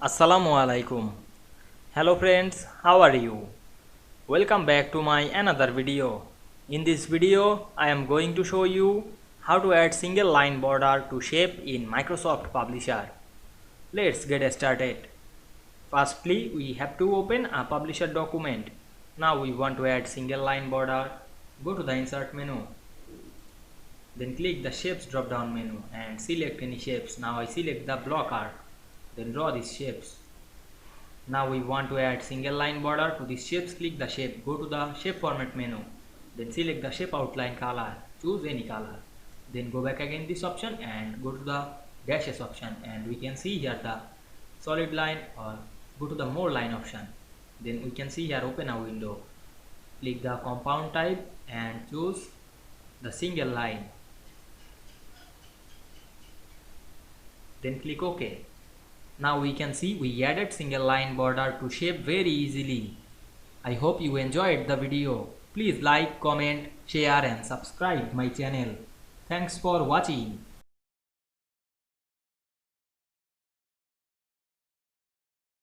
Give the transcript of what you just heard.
Assalamu Walaikum. Hello friends, how are you? Welcome back to my another video. In this video, I am going to show you how to add single line border to shape in Microsoft Publisher. Let's get started. Firstly, we have to open a Publisher document. Now we want to add single line border. Go to the Insert menu. Then click the Shapes drop down menu and select any shapes. Now I select the block arc. Then draw these shapes. Now we want to add single line border to these shapes. Click the shape. Go to the Shape Format menu. Then select the shape outline color. Choose any color. Then go back again this option and go to the dashes option, and we can see here the solid line, or go to the more line option. Then we can see here open a window. Click the compound type and choose the single line. Then click OK. Now we can see we added single line border to shape very easily. I hope you enjoyed the video. Please like, comment, share and subscribe my channel. Thanks for watching.